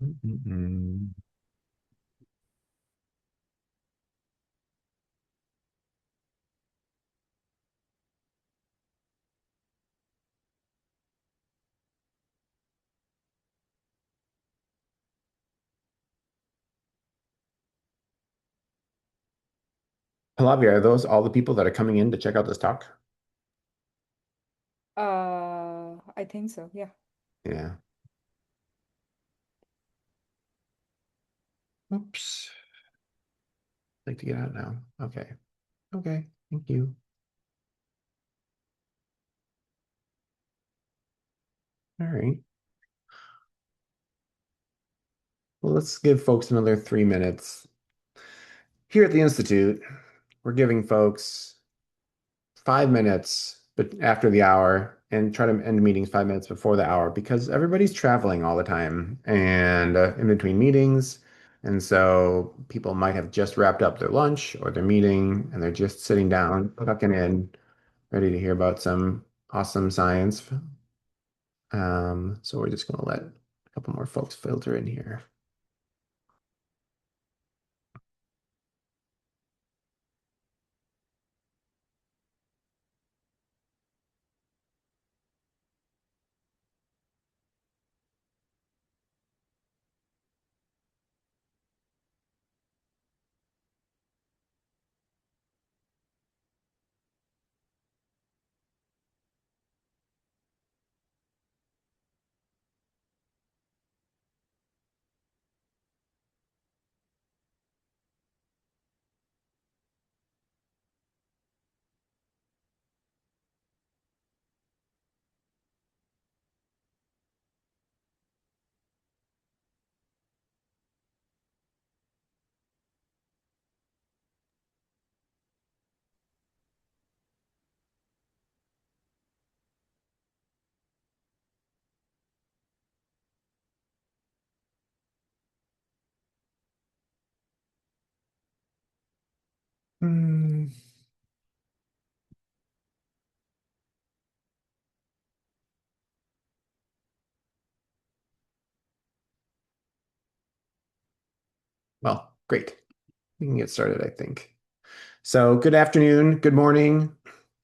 Mm-mm. Pallavi, are those all the people that are coming in to check out this talk? I think so, yeah. Yeah. Oops. I'd like to get out now. Okay. Okay. Thank you. All right. Well, let's give folks another 3 minutes. Here at the Institute, we're giving folks 5 minutes but after the hour and try to end meetings 5 minutes before the hour because everybody's traveling all the time and in between meetings. And so people might have just wrapped up their lunch or their meeting and they're just sitting down, tucking in, ready to hear about some awesome science. So we're just going to let a couple more folks filter in here. Hmm. Well, great. We can get started, I think. So, good afternoon, good morning,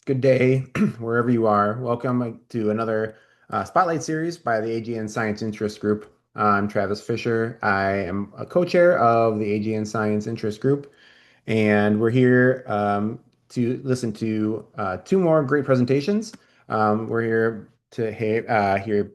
good day, wherever you are. Welcome to another Spotlight series by the AGN Science Interest Group. I'm Travis Fisher. I am a co-chair of the AGN Science Interest Group, and we're here to listen to two more great presentations. We're here to hear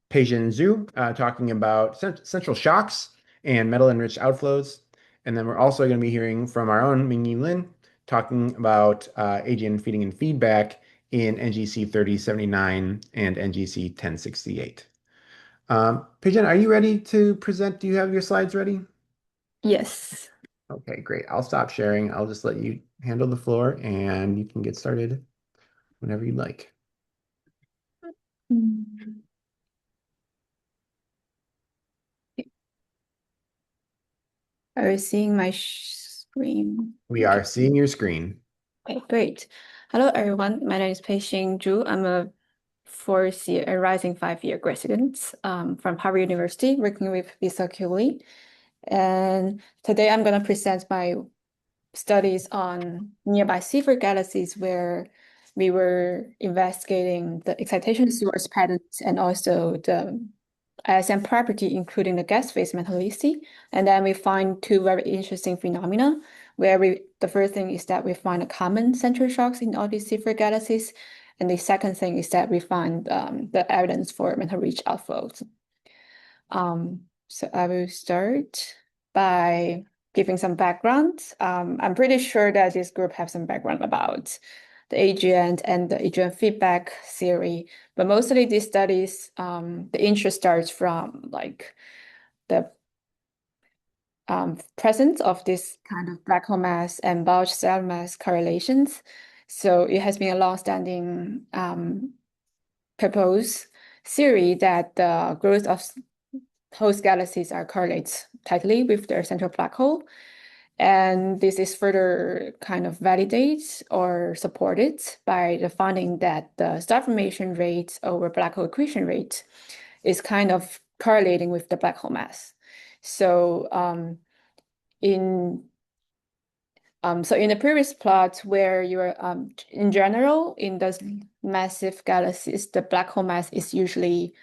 Peixin Zhu talking about central shocks and metal-enriched outflows. And then we're also going to be hearing from our own Ming-Yi Lin talking about AGN feeding and feedback in NGC 3079 and NGC 1068. Peixin, are you ready to present? Do you have your slides ready? Yes. Okay, great. I'll stop sharing. I'll just let you handle the floor and you can get started whenever you'd like. Mm. Are you seeing my screen? We are Okay. seeing your screen. Okay, great. Hello, everyone. My name is Peixin Zhu. I'm a fourth year, a rising 5-year graduate from Harvard University, working with Lisa Cooley. And today I'm going to present my studies on nearby Seyfert galaxies where we were investigating the excitation source patterns and also the ISM property, including the gas phase metallicity. And then we find two very interesting phenomena where the first thing is that we find a common central shocks in all these Seyfert galaxies. And the second thing is that we find the evidence for metal-rich outflows. So I will start by giving some background. I'm pretty sure that this group have some background about the AGN and the AGN feedback theory, but mostly these studies, the interest starts from like the presence of this kind of black hole mass and bulge cell mass correlations. So it has been a long-standing proposed theory that the growth of host galaxies are correlates tightly with their central black hole. And this is further kind of validated or supported by the finding that the star formation rate over black hole accretion rate is kind of correlating with the black hole mass. So in the previous plot where you're in general in the massive galaxies, the black hole mass is usually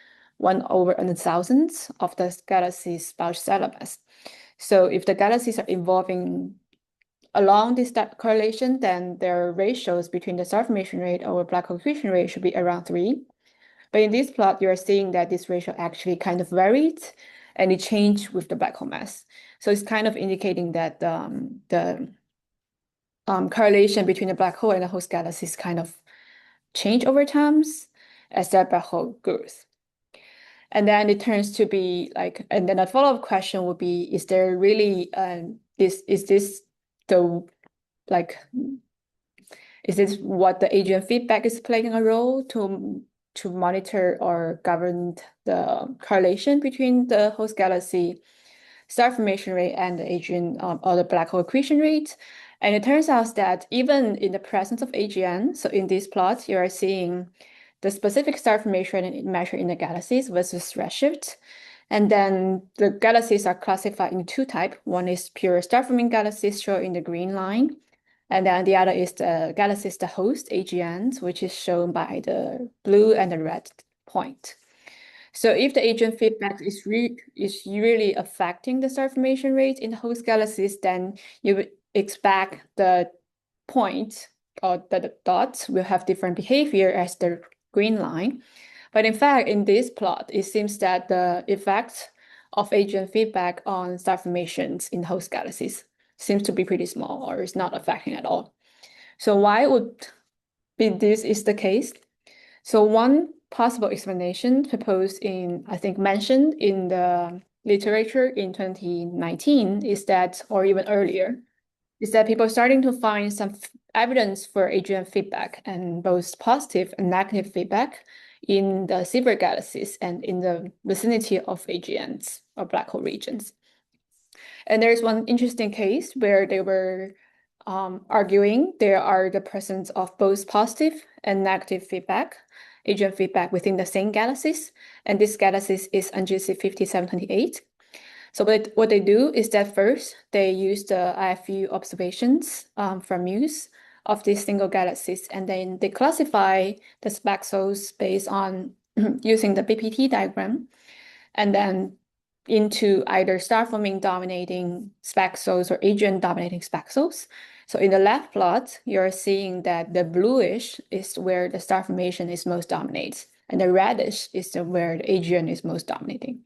1/1,000 of the galaxy's large stellar mass. So if the galaxies are evolving along this correlation, then their ratios between the star formation rate over black hole accretion rate should be around 3. But in this plot, you're seeing that this ratio actually kind of varied and it changed with the black hole mass. So it's kind of indicating that the correlation between the black hole and the host galaxies kind of change over time as that black hole grows. And then it turns to be like, and then a follow-up question would be, is there really is this the like is this what the AGN feedback is playing a role to monitor or govern the correlation between the host galaxy star formation rate and the AGN or the black hole accretion rate? And it turns out that even in the presence of AGN, so in this plot, you are seeing the specific star formation measured in the galaxies versus redshift. And then the galaxies are classified in two types. One is pure star-forming galaxies shown in the green line. And then the other is the galaxies that host AGNs, which is shown by the blue and the red point. So if the AGN feedback is really affecting the star formation rate in the host galaxies, then you would expect the point or the dots will have different behavior as the green line. But in fact, in this plot, it seems that the effect of AGN feedback on star formations in host galaxies seems to be pretty small or is not affecting at all. So why would be this is the case? So one possible explanation proposed in, I think, mentioned in the literature in 2019 is that, or even earlier, is that people are starting to find some evidence for AGN feedback and both positive and negative feedback in the Seyfert galaxies and in the vicinity of AGNs or black hole regions. And there's one interesting case where they were arguing there are the presence of both positive and negative feedback, AGN feedback within the same galaxies. And this galaxies is NGC 5728. So what they do is that first they use the IFU observations from MUSE of these single galaxies, and then they classify the spaxels based on using the BPT diagram, and then into either star-forming dominating spaxels or AGN dominating spaxels. So in the left plot, you're seeing that the bluish is where the star formation is most dominant, and the reddish is where the AGN is most dominating.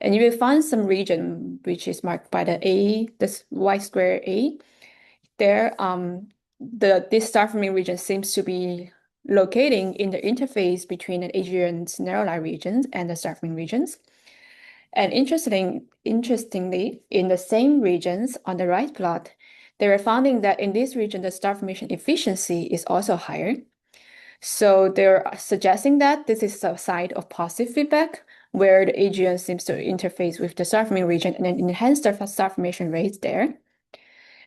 And you will find some region which is marked by the A, this white square A. There, this star forming region seems to be locating in the interface between the AGN's narrow line regions and the star forming regions. And interestingly, in the same regions on the right plot, they were finding that in this region, the star formation efficiency is also higher. So they're suggesting that this is a side of positive feedback, where the AGN seems to interface with the star forming region and then enhance the star formation rates there.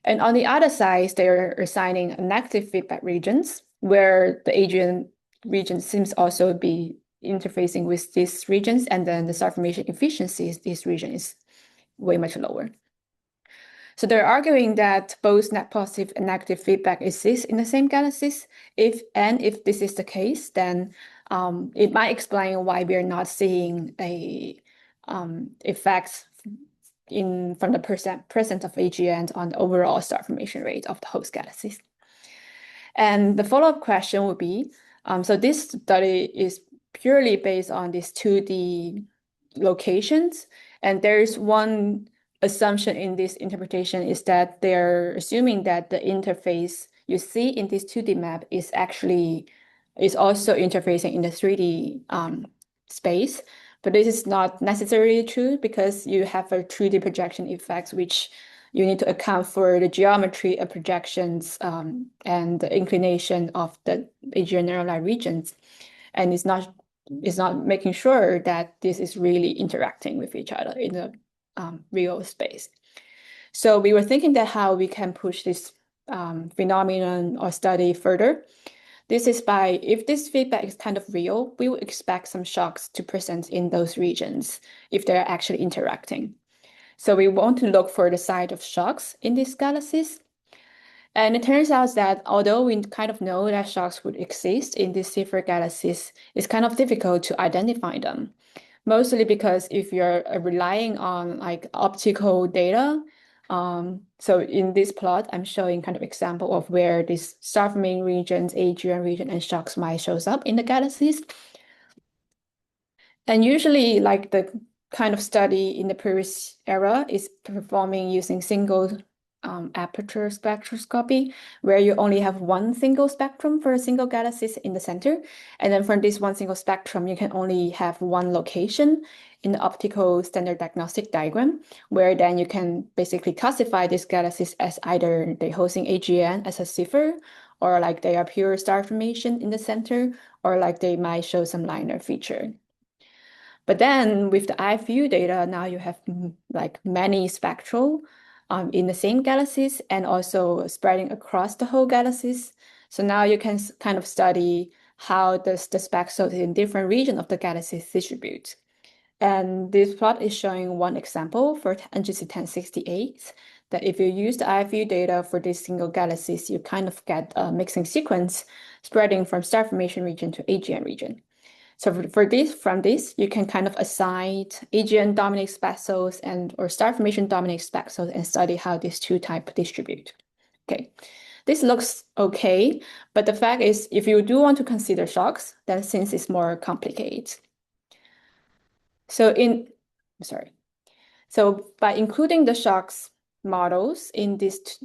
And on the other side, they're assigning negative feedback regions, where the AGN region seems also be interfacing with these regions, and then the star formation efficiency in this region is way much lower. So they're arguing that both net positive and negative feedback exist in the same galaxies. If this is the case, then it might explain why we're not seeing a effects from the presence of AGN on the overall star formation rate of the host galaxies. And the follow-up question would be, so this study is purely based on these 2D locations, and there's one assumption in this interpretation is that they're assuming that the interface you see in this 2D map is also interfacing in the 3D space. But this is not necessarily true because you have a 3D projection effect, which you need to account for the geometry of projections and the inclination of the AGN narrow line regions. And it's not making sure that this is really interacting with each other in the real space. So we were thinking that how we can push this phenomenon or study further. This is by, if this feedback is kind of real, we would expect some shocks to present in those regions if they're actually interacting. So we want to look for the site of shocks in these galaxies. And it turns out that although we kind of know that shocks would exist in these Seyfert galaxies, it's kind of difficult to identify them. Mostly because if you're relying on like optical data, so in this plot, I'm showing kind of example of where these star-forming regions, AGN region, and shocks might shows up in the galaxies. And usually, like the kind of study in the previous era is performing using single aperture spectroscopy, where you only have one single spectrum for a single galaxy in the center. And then from this one single spectrum, you can only have one location in the optical standard diagnostic diagram, where then you can basically classify these galaxies as either they're hosting AGN as a cipher, or like they are pure star formation in the center, or like they might show some liner feature. But then with the IFU data, now you have like many spectral in the same galaxies and also spreading across the whole galaxies. So now you can kind of study how does the spaxels in different regions of the galaxies distribute. And this plot is showing one example for NGC 1068, that if you use the IFU data for these single galaxies, you kind of get a mixing sequence spreading from star formation region to AGN region. So from this, you can kind of assign AGN dominate spaxels and or star formation dominate spaxels and study how these two types distribute. Okay, this looks okay, but the fact is, if you do want to consider shocks, then since it's more complicated. So by including the shocks models in this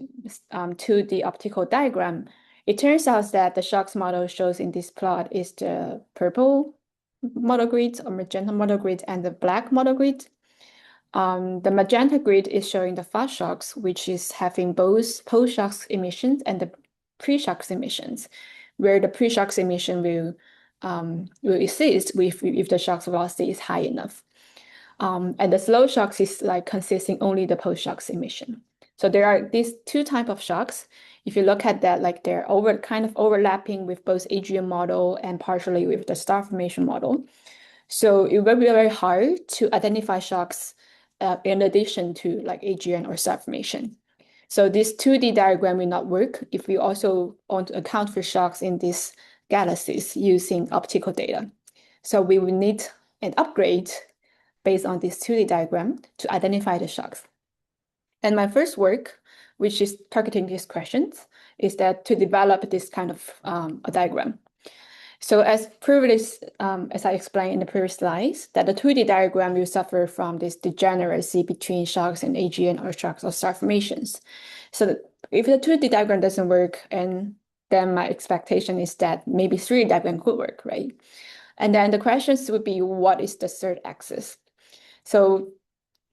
2D optical diagram, it turns out that the shocks model shows in this plot is the purple model grid or magenta model grid and the black model grid. The magenta grid is showing the fast shocks, which is having both post-shocks emissions and the pre-shocks emissions, where the pre-shocks emission will exist if the shocks velocity is high enough. And the slow shocks is like consisting only the post-shocks emission. So there are these two types of shocks. If you look at that, like they're kind of overlapping with both AGN model and partially with the star formation model. So it will be very hard to identify shocks in addition to like AGN or star formation. So this 2D diagram will not work if we also want to account for shocks in these galaxies using optical data. So we will need an upgrade based on this 2D diagram to identify the shocks. And my first work, which is targeting these questions, is that to develop this kind of a diagram. So as I explained in the previous slides, that the 2D diagram will suffer from this degeneracy between shocks and AGN or shocks or star formations. So if the 2D diagram doesn't work, and then my expectation is that maybe 3D diagram could work, right? And then the questions would be, what is the third axis? So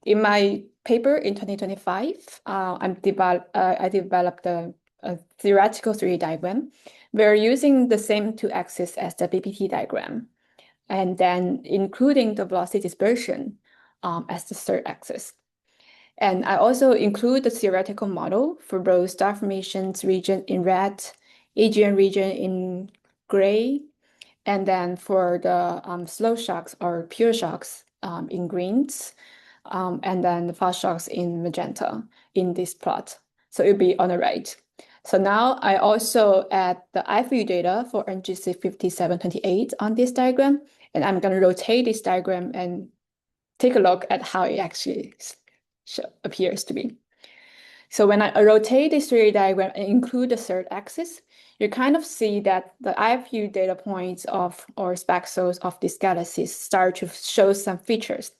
in my paper in 2025, I developed a theoretical 3D diagram. We're using the same two axes as the BPT diagram, and then including the velocity dispersion as the third axis. And I also include the theoretical model for both star formations region in red, AGN region in gray, and then for the slow shocks or pure shocks in greens, and then the fast shocks in magenta in this plot. So it'll be on the right. So now I also add the IFU data for NGC 5728 on this diagram, and I'm going to rotate this diagram and take a look at how it actually appears to be. So when I rotate this 3D diagram and include the third axis, you kind of see that the IFU data points of or spaxels of these galaxies start to show some features.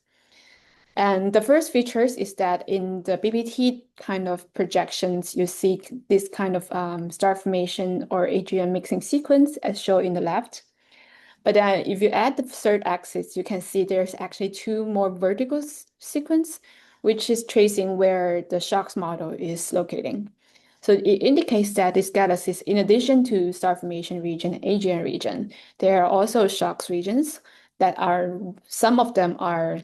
And the first features is that in the BBT kind of projections, you see this kind of star formation or AGN mixing sequence as shown in the left. But then if you add the third axis, you can see there's actually two more vertical sequence, which is tracing where the shocks model is locating. So it indicates that these galaxies, in addition to star formation region and AGN region, there are also shocks regions that are, some of them are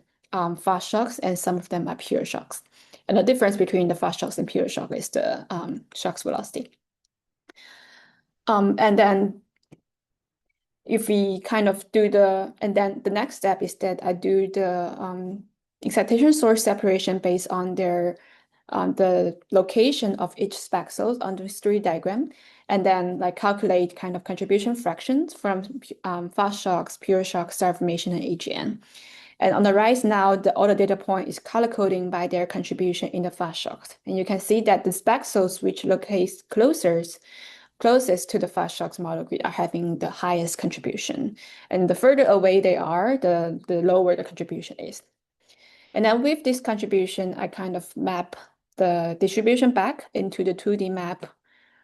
fast shocks and some of them are pure shocks. And the difference between the fast shocks and pure shock is the shocks velocity. And then if we kind of do and then the next step is that I do the excitation source separation based on the location of each spaxel on the 3D diagram, and then like calculate kind of contribution fractions from fast shocks, pure shocks, star formation, and AGN. And on the right now, all the data point is color coding by their contribution in the fast shocks. And you can see that the spaxels which locate closest to the fast shocks model grid are having the highest contribution. And the further away they are, the lower the contribution is. And then with this contribution, I kind of map the distribution back into the 2D map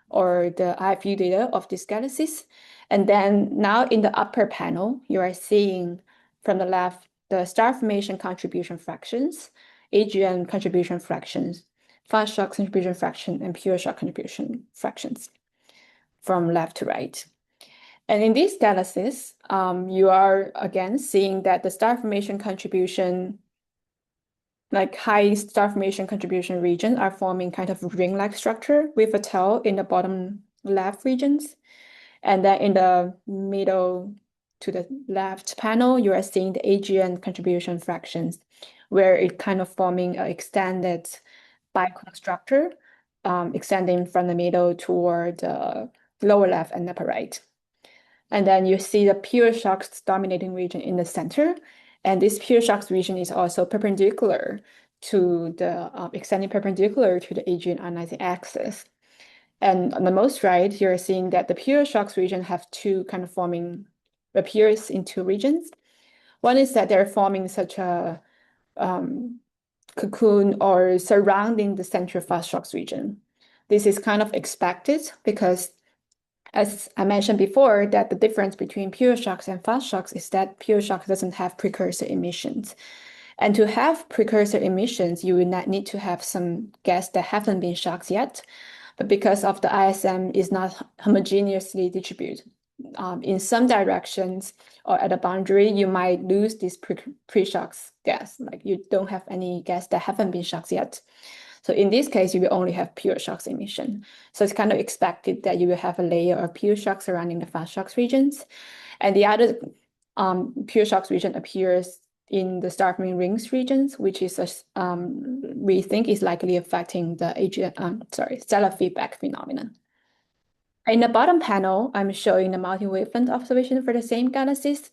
or the IFU data of these galaxies. And then now in the upper panel, you are seeing from the left, the star formation contribution fractions, AGN contribution fractions, fast shock contribution fraction, and pure shock contribution fractions from left to right. And in these galaxies, you are again seeing that the star formation contribution, like high star formation contribution region, are forming kind of ring-like structure with a tail in the bottom left regions. And then in the middle to the left panel, you are seeing the AGN contribution fractions, where it kind of forming an extended bicone structure, extending from the middle toward the lower left and upper right. And then you see the pure shocks dominating region in the center. And this pure shocks region is also perpendicular to the extending perpendicular to the AGN ionizing axis. And on the most right, you're seeing that the pure shocks region have two kind of forming appears in two regions. One is that they're forming such a cocoon or surrounding the central fast shocks region. This is kind of expected because, as I mentioned before, that the difference between pure shocks and fast shocks is that pure shocks doesn't have precursor emissions. And to have precursor emissions, you would not need to have some gas that haven't been shocked yet. But because of the ISM is not homogeneously distributed, in some directions or at a boundary, you might lose this pre-shocks gas. Like you don't have any gas that haven't been shocked yet. So in this case, you will only have pure shocks emission. So it's kind of expected that you will have a layer of pure shocks surrounding the fast shocks regions. And the other pure shocks region appears in the star-forming rings regions, which is we think is likely affecting the stellar feedback phenomenon. In the bottom panel, I'm showing the multi-wavelength observation for the same galaxies.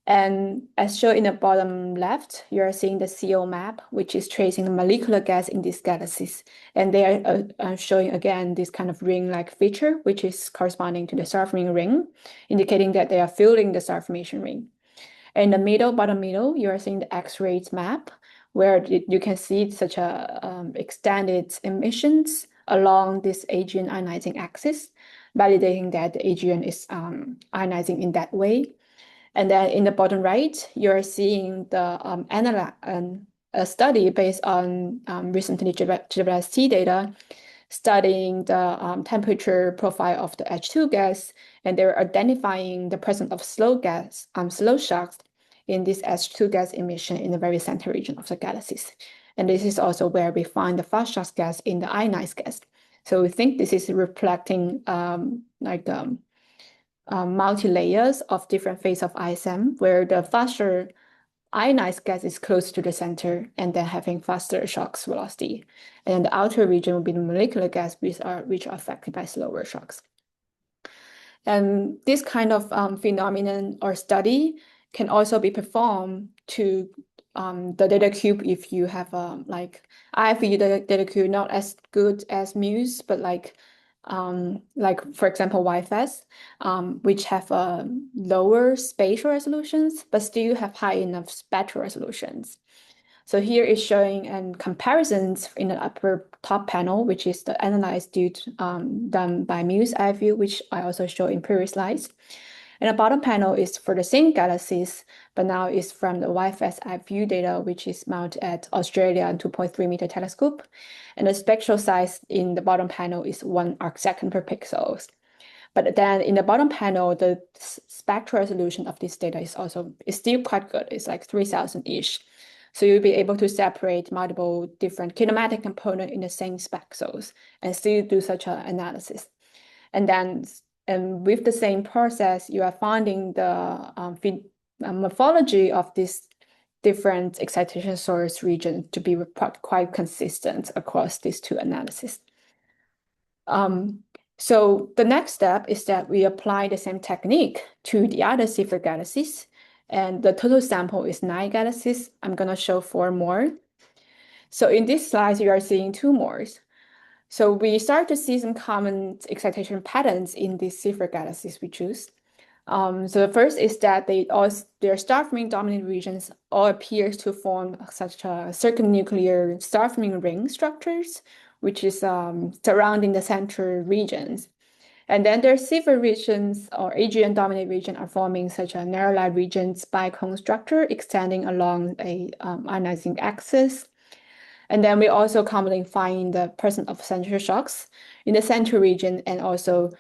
And as shown in the bottom left, you are seeing the CO map, which is tracing the molecular gas in these galaxies. And they are showing again this kind of ring-like feature, which is corresponding to the star-forming ring, indicating that they are filling the star formation ring. In the middle, bottom middle, you are seeing the X-rays map, where you can see such a extended emissions along this AGN ionizing axis, validating that the AGN is ionizing in that way. And then in the bottom right, you're seeing the a study based on recently GWST data, studying the temperature profile of the H2 gas, and they're identifying the presence of slow shocks in this H2 gas emission in the very center region of the galaxies. And this is also where we find the fast shocks gas in the ionized gas. So we think this is reflecting multi-layers of different phases of ISM, where the faster ionized gas is close to the center and then having faster shocks velocity. And the outer region will be the molecular gas, which are affected by slower shocks. And this kind of phenomenon or study can also be performed to the data cube if you have IFU data cube not as good as Muse, but like for example YFS, which have lower spatial resolutions, but still have high enough spectral resolutions. So here is showing comparisons in the upper top panel, which is the analyzed done by Muse IFU, which I also showed in previous slides. And the bottom panel is for the same galaxies, but now is from the YFS IFU data, which is mounted at Australia 2.3-meter telescope. And the spectral size in the bottom panel is 1 arcsecond per pixels. But then in the bottom panel, the spectral resolution of this data is still quite good. It's like 3,000-ish. So you'll be able to separate multiple different kinematic components in the same spaxels and still do such an analysis. And then with the same process, you are finding the morphology of this different excitation source region to be quite consistent across these two analyses. So the next step is that we apply the same technique to the other Seyfert galaxies, and the total sample is 9 galaxies. I'm going to show 4 more. So in this slide, you are seeing 2 more. So we start to see some common excitation patterns in these Seyfert galaxies we choose. So the first is that their star-forming dominant regions all appears to form such a circumnuclear star-forming ring structures, which is surrounding the central regions. And then their Seyfert regions or AGN-dominant region are forming such a narrow light region spy-cone structure extending along a ionizing axis. And then we also commonly find the presence of central shocks in the central region and also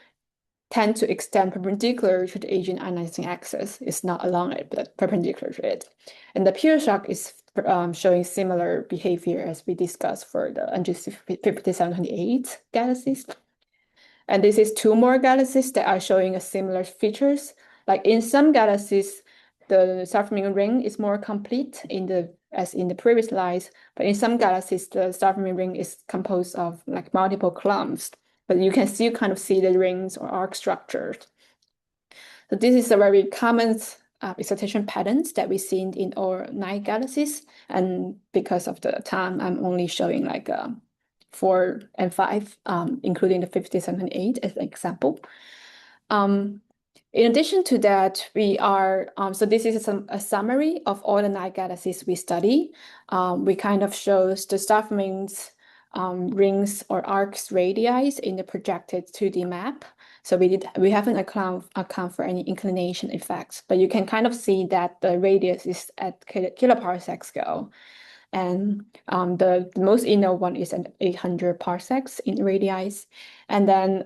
tend to extend perpendicular to the AGN ionizing axis. It's not along it, but perpendicular to it. And the pure shock is showing similar behavior as we discussed for the NGC 5728 galaxies. And this is 2 more galaxies that are showing a similar features. Like in some galaxies, the star-forming ring is more complete as in the previous slides, but in some galaxies, the star-forming ring is composed of like multiple clumps, but you can still kind of see the rings or arc structures. So this is a very common excitation patterns that we see in all 9 galaxies, and because of the time, I'm only showing like 4 and 5, including the 57.8 as an example. In addition to that, we are, so this is a summary of all the 9 galaxies we study. We kind of shows the star-forming rings or arcs radii in the projected 2D map. So we haven't account for any inclination effects, but you can kind of see that the radius is at kiloparsec scale. And the most inner one is at 800 parsecs in radii. And then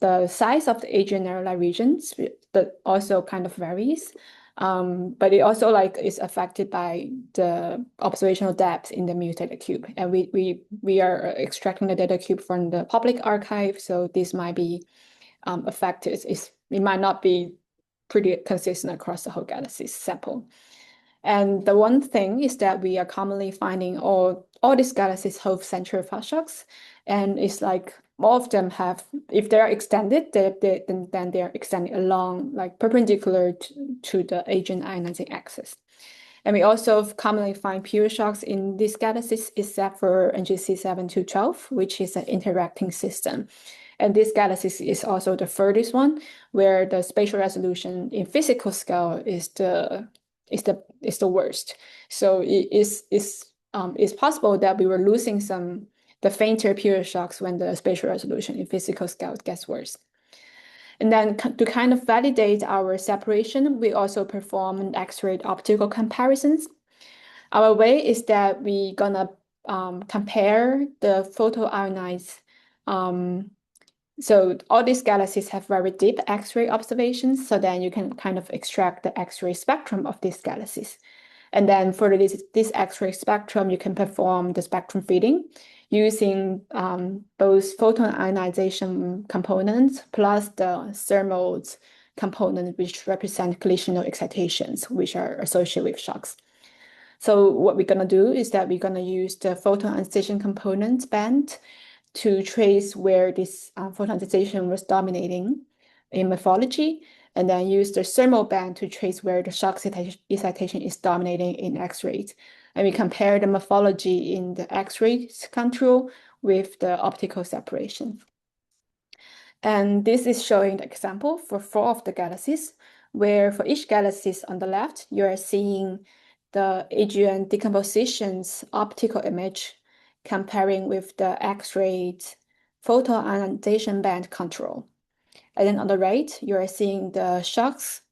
the size of the AGN narrow light regions that also kind of varies. But it also like is affected by the observational depth in the mu data cube. And we are extracting the data cube from the public archive, so this might be affected. It might not be pretty consistent across the whole galaxy sample. And the one thing is that we are commonly finding all these galaxies have central fast shocks, and it's like all of them have, if they're extended, then they're extending along like perpendicular to the AGN ionizing axis. And we also commonly find pure shocks in these galaxies, except for NGC 7212, which is an interacting system. And this galaxy is also the furthest one, where the spatial resolution in physical scale is the worst. So it's possible that we were losing the fainter pure shocks when the spatial resolution in physical scale gets worse. And then to kind of validate our separation, we also perform X-ray optical comparisons. Our way is that we gonna compare the photoionized. So all these galaxies have very deep X-ray observations, so then you can kind of extract the X-ray spectrum of these galaxies. And then for this X-ray spectrum, you can perform the spectrum feeding using both photon ionization components plus the thermal component, which represent collisional excitations, which are associated with shocks. So what we're going to do is that we're going to use the photon ionization component band to trace where this photon ionization was dominating in morphology, and then use the thermal band to trace where the shock excitation is dominating in X-rays. And we compare the morphology in the X-ray control with the optical separation. And this is showing the example for 4 of the galaxies, where for each galaxy on the left, you are seeing the AGN decomposition's optical image comparing with the X-ray photon ionization band control. And then on the right, you are seeing the shocks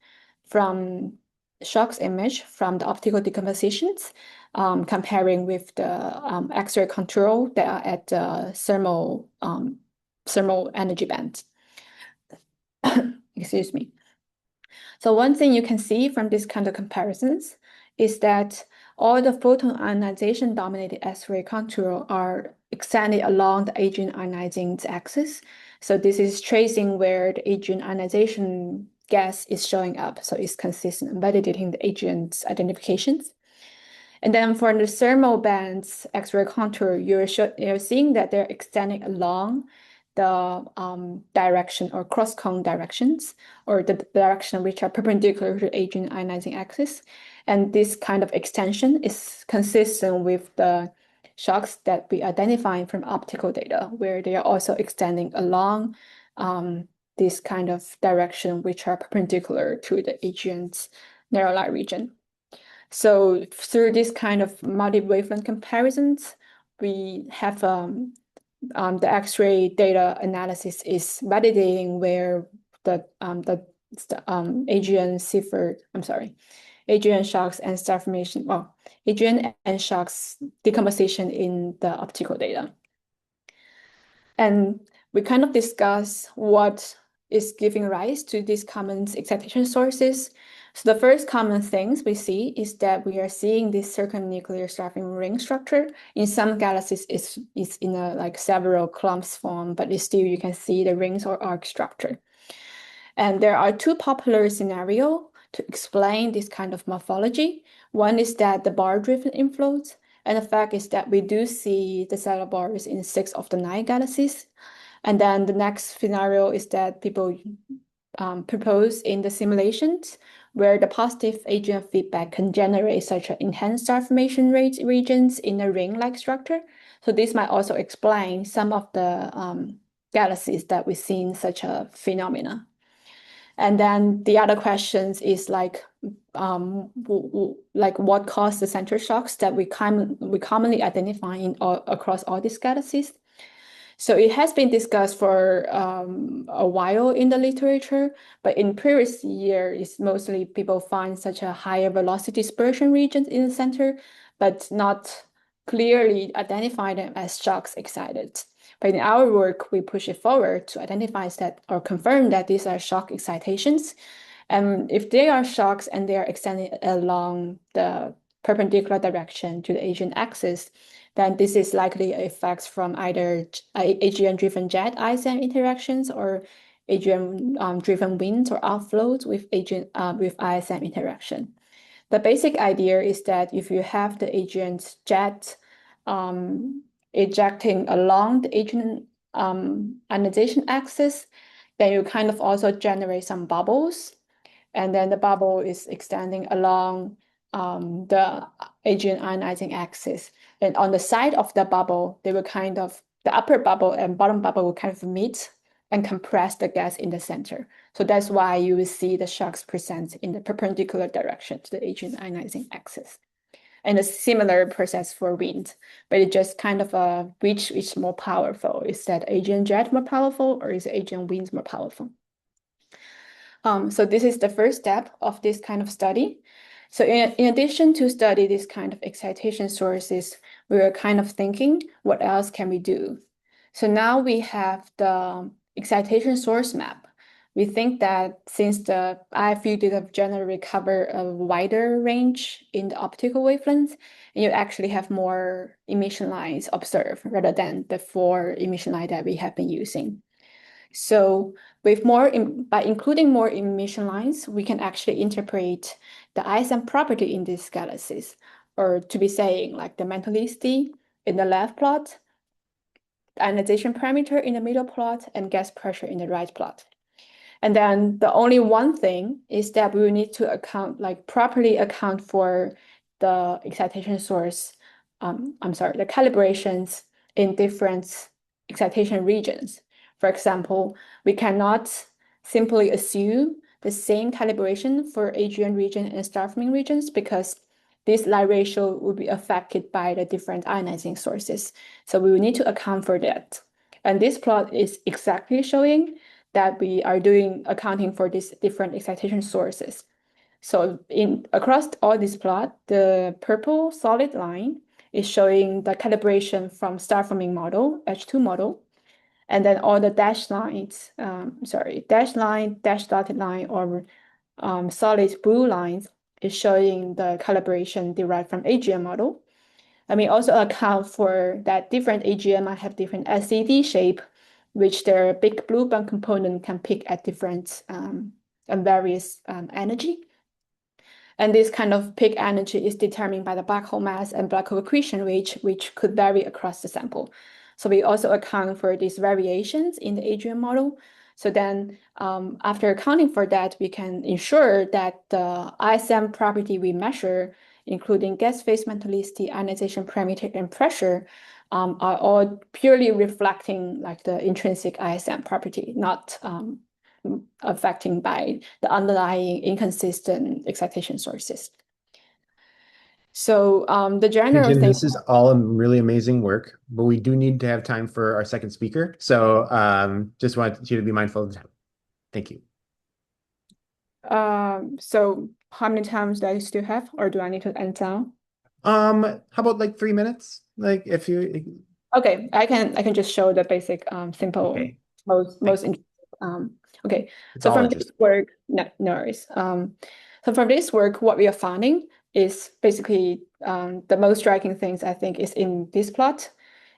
image from the optical decompositions, comparing with the X-ray control that are at the thermal energy band. Excuse me. So one thing you can see from this kind of comparisons is that all the photon ionization dominated X-ray contour are extended along the AGN ionizing axis. So this is tracing where the AGN ionization gas is showing up. So it's consistent and validating the AGN's identifications. And then for the thermal bands X-ray contour, you're seeing that they're extending along the direction or cross-cone directions, or the direction which are perpendicular to AGN ionizing axis. And this kind of extension is consistent with the shocks that we identify from optical data, where they are also extending along this kind of direction, which are perpendicular to the AGN's narrow light region. So through this kind of multi-wavelength comparisons, we have the X-ray data analysis is validating where the AGN Seyfert, AGN shocks and star formation, well, AGN and shocks decomposition in the optical data. And we kind of discuss what is giving rise to these common excitation sources. So the first common things we see is that we are seeing this circumnuclear starving ring structure. In some galaxies, it's in a like several clumps form, but it's still you can see the rings or arc structure. And there are two popular scenarios to explain this kind of morphology. One is that the bar-driven inflows, and the fact is that we do see the stellar bars in 6 of the 9 galaxies. And then the next scenario is that people propose in the simulations where the positive AGN feedback can generate such an enhanced star formation rate regions in a ring-like structure. So this might also explain some of the galaxies that we see in such a phenomena. And then the other questions is like what caused the center shocks that we commonly identify across all these galaxies. So it has been discussed for a while in the literature, but in previous years, mostly people find such a higher velocity dispersion regions in the center, but not clearly identify them as shocks excited. But in our work, we push it forward to identify that or confirm that these are shock excitations. And if they are shocks and they are extending along the perpendicular direction to the AGN axis, then this is likely effects from either AGN-driven jet ISM interactions or AGN-driven winds or outflows with ISM interaction. The basic idea is that if you have the AGN's jet ejecting along the AGN ionization axis, then you kind of also generate some bubbles, and then the bubble is extending along the AGN ionizing axis. And on the side of the bubble, they will kind of, the upper bubble and bottom bubble will kind of meet and compress the gas in the center. So that's why you will see the shocks present in the perpendicular direction to the AGN ionizing axis. And a similar process for wind, but it just kind of which is more powerful. Is that AGN jet more powerful or is AGN wind more powerful? So this is the first step of this kind of study. So in addition to study this kind of excitation sources, we were kind of thinking, what else can we do? So now we have the excitation source map. We think that since the IFU data generally cover a wider range in the optical wavelengths, and you actually have more emission lines observed rather than the 4 emission lines that we have been using. So by including more emission lines, we can actually interpret the ISM property in these galaxies, or to be saying like the metallicity in the left plot, the ionization parameter in the middle plot, and gas pressure in the right plot. And then the only one thing is that we will need to properly account for the excitation source, the calibrations in different excitation regions. For example, we cannot simply assume the same calibration for AGN region and star forming regions because this light ratio will be affected by the different ionizing sources. So we will need to account for that. And this plot is exactly showing that we are accounting for these different excitation sources. So across all this plot, the purple solid line is showing the calibration from star forming model, H2 model. And then all the dashed lines, dashed line, dashed dotted line, or solid blue lines is showing the calibration derived from AGN model. And we also account for that different AGN might have different SED shape, which their big blue band component can pick at different and various energy. And this kind of peak energy is determined by the black hole mass and black hole accretion rate, which could vary across the sample. So we also account for these variations in the AGN model. So then after accounting for that, we can ensure that the ISM property we measure, including gas phase metallicity, ionization parameter, and pressure, are all purely reflecting like the intrinsic ISM property, not affecting by the underlying inconsistent excitation sources. So the general Pigeon, thing. this is all really amazing work, but we do need to have time for our second speaker. So just want you to be mindful of that. Thank you. So how many times do I still have, or do I need to end down? How about like 3 minutes? Like if you, Okay, I can just show the basic simple okay, most thanks. interesting okay. It's So all from this interesting. work, no worries. So from this work, what we are finding is basically the most striking things I think is in this plot.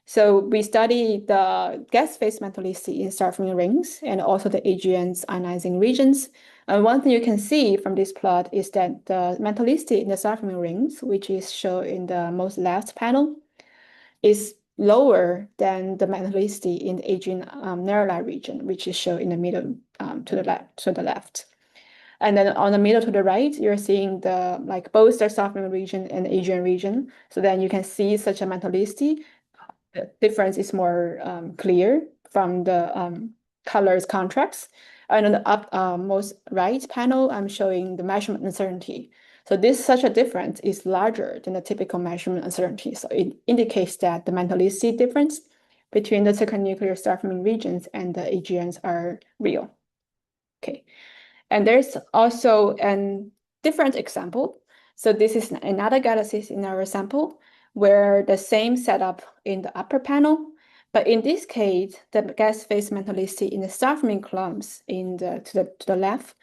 So we study the gas phase metallicity in star-forming rings and also the AGNs ionizing regions. And one thing you can see from this plot is that the metallicity in the star-forming rings, which is shown in the most left panel, is lower than the metallicity in the AGN nuclei region, which is shown in the middle to the left. And then on the middle to the right, you're seeing the like both the softening region and the AGN region. So then you can see such a metallicity. The difference is more clear from the colors contrast. And on the most right panel, I'm showing the measurement uncertainty. So this such a difference is larger than the typical measurement uncertainty. So it indicates that the metallicity difference between the circumnuclear star-forming regions and the AGNs are real. Okay. And there's also a different example. So this is another galaxies in our sample where the same setup in the upper panel, but in this case, the gas phase metallicity in the star-forming clumps to the left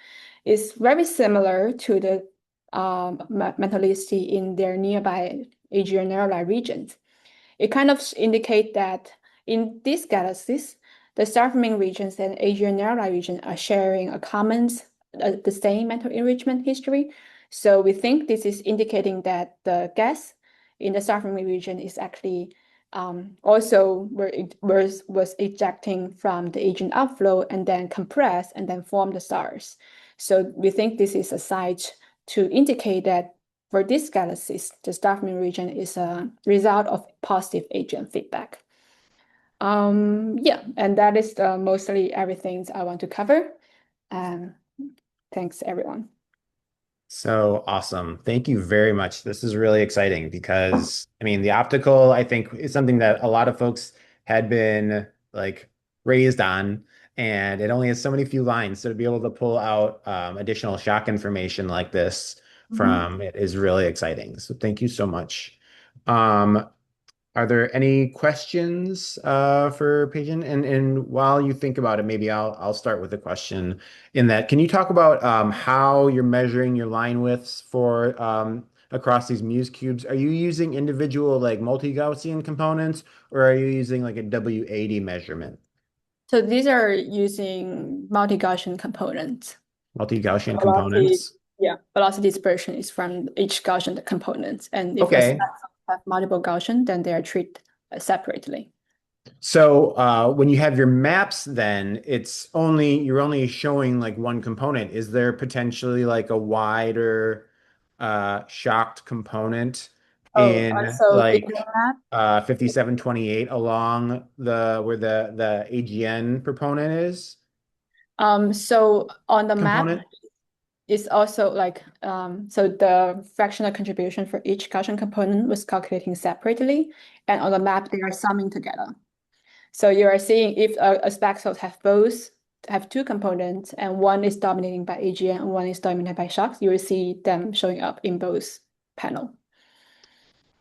is very similar to the metallicity in their nearby AGN regions. It kind of indicates that in these galaxies, the star-forming regions and AGN region are sharing a common, the same metal enrichment history. So we think this is indicating that the gas in the star-forming region is actually also where it was ejecting from the agent outflow and then compress and then form the stars. So we think this is a site to indicate that for these galaxies, the star-forming region is a result of positive AGN feedback. Yeah, and that is mostly everything I want to cover. Um, Thanks, everyone. So awesome. Thank you very much. This is really exciting because, I mean, the optical, I think, is something that a lot of folks had been like raised on, and it only has so many few lines. So to be able to pull out additional shock information like this Mhm. from it is really exciting. So thank you so much. Um, Are there any questions for Peyton? And while you think about it, maybe I'll start with a question in that. Can you talk about how you're measuring your line widths for across these Muse cubes? Are you using individual like multi-Gaussian components, or are you using like a W80 measurement? So these are using multi-Gaussian components. Multi-Gaussian Velocity, components? yeah, velocity dispersion is from each Gaussian component. And if a Okay. spaxel have multiple Gaussian, then they are treated separately. So when you have your maps, then you're only showing like one component. Is there potentially like a wider shocked component Oh, in so in the like map, 5728 along the where the AGN proponent is so on the map component? is also like so the fractional contribution for each Gaussian component was calculating separately, and on the map they are summing together. So you are seeing if a spaxels have two components and one is dominating by AGN and one is dominated by shocks, you will see them showing up in both panel.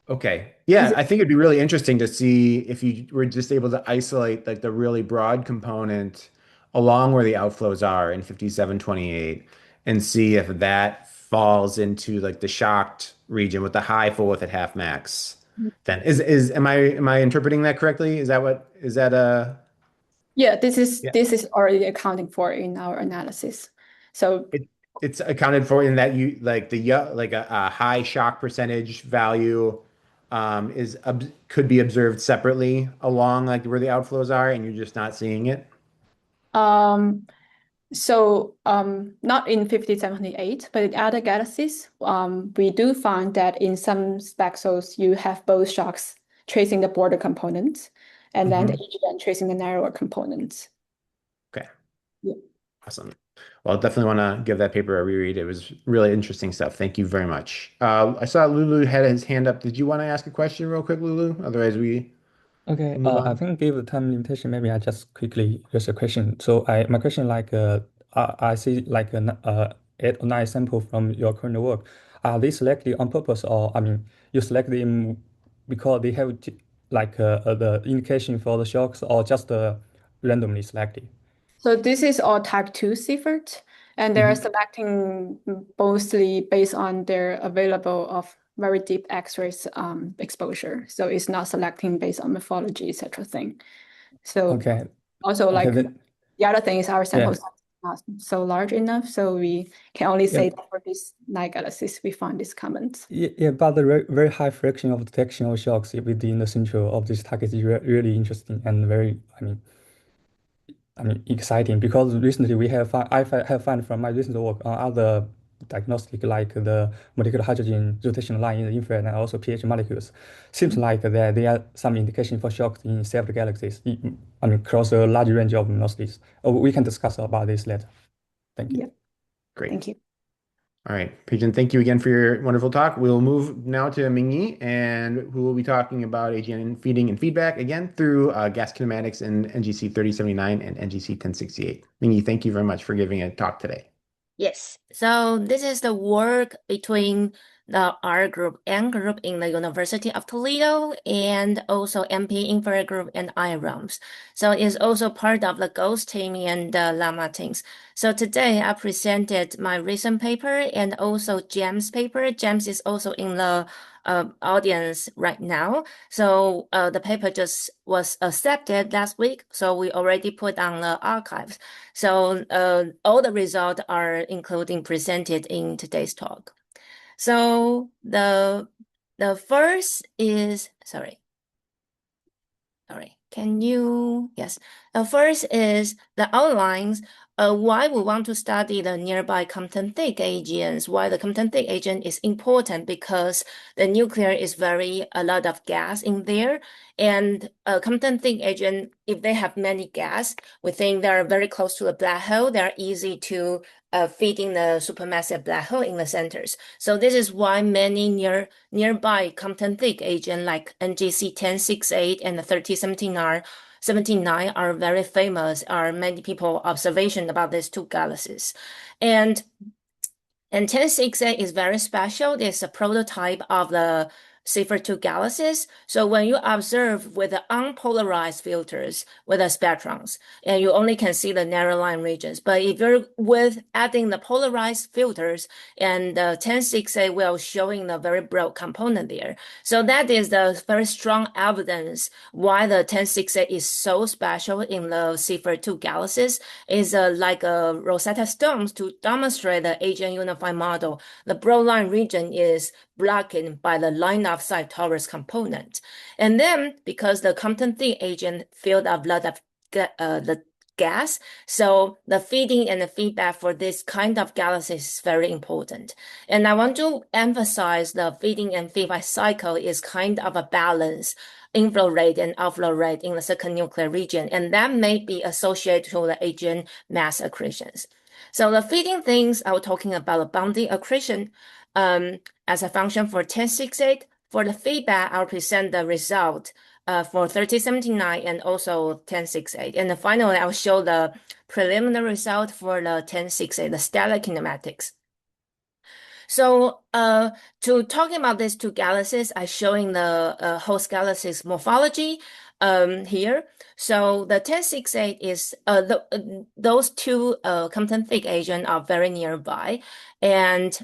Okay. This Yeah, is I think it'd be really interesting to see if you were just able to isolate like the really broad component along where the outflows are in 5728 and see if that falls into like the shocked region with the high full width at half max. Then is am I interpreting that correctly? Is that a yeah, yeah. this is already accounting for in our analysis. So it's accounted for in that you like like a high shock percentage value is could be observed separately along like where the outflows are, and you're just not seeing it. Um, not in 5078, but in other galaxies, we do find that in some spaxels, you have both shocks tracing the border components and then the Hmm. AGN tracing the narrower components. Okay, Yeah. awesome. Well, definitely want to give that paper a reread. It was really interesting stuff. Thank you very much. I saw Lulu had his hand up. Did you want to ask a question real quick, Lulu? Otherwise, we Okay, move I on. think give the time limitation, maybe I just quickly use a question. So my question like I see like 8 or 9 sample from your current work. Are they selected on purpose, or I mean you select them because they have like the indication for the shocks, or just randomly selected? So this is all type 2 Seyfert, and they're Hmm. selecting mostly based on their available of very deep X-rays exposure. So it's not selecting based on morphology, etc. thing. So Okay, also okay like then the other thing is our sample yeah. size is not so large enough, so we can only Yeah, say that for these 9 galaxies we find these comments. yeah, but the very high fraction of detection of shocks within the central of this target is really interesting and very, I mean, exciting because recently have found from my recent work on other diagnostic like the molecular hydrogen rotation line in the infrared and also pH molecules. Seems like there are some indication for shocks in several galaxies. I mean, across a large range of velocities. We can discuss about this later. Thank you. Yeah, Great. thank you. All right, Peyton, thank you again for your wonderful talk. We'll move now to Ming-Yi, and who will be talking about AGN feeding and feedback again through gas kinematics in NGC 3079 and NGC 1068. Ming-Yi, thank you very much for giving a talk today. Yes, so this is the work between the R group and group in the University of Toledo and also MP infrared group and IROMs. So it's also part of the Ghost team and the Llama teams. So today I presented my recent paper and also James' paper. James is also in the audience right now. So the paper just was accepted last week. So we already put on the archives. So all the results are including presented in today's talk. So the first is sorry. Yes. First is the outlines. Why we want to study the nearby Compton-thick AGNs. Why the Compton-thick agent is important because the nuclear is a lot of gas in there. And Compton-thick agent, if they have many gas, we think they're very close to a black hole. They're easy to fit in the supermassive black hole in the centers. So this is why many nearby Compton-thick agent like NGC 1068 and the 3079 are very famous, are many people observation about these two galaxies. And 1068 is very special. It's a prototype of the Seyfert 2 galaxies. So when you observe with the unpolarized filters with the spectrons, and you only can see the narrow line regions. But if you're with adding the polarized filters, and the 1068 will showing the very broad component there. So that is the very strong evidence why the 1068 is so special in the Seyfert 2 galaxies is like a Rosetta Stones to demonstrate the AGN unified model. The broadline region is blocked by the line of sight torus component. And then because the Compton-thick agent filled a lot of the gas, so the feeding and the feedback for this kind of galaxies is very important. And I want to emphasize the feeding and feedback cycle is kind of a balance inflow rate and outflow rate in the second nuclear region, and that may be associated to the AGN mass accretions. So the feeding things, I was talking about the bounding accretion as a function for 1068. For the feedback, I'll present the result for 3079 and also 1068. And then finally, I'll show the preliminary result for the 1068, the stellar kinematics. So to talking about these two galaxies, I'm showing the host galaxies morphology here. So the 1068 is those two Compton-thick agents are very nearby, and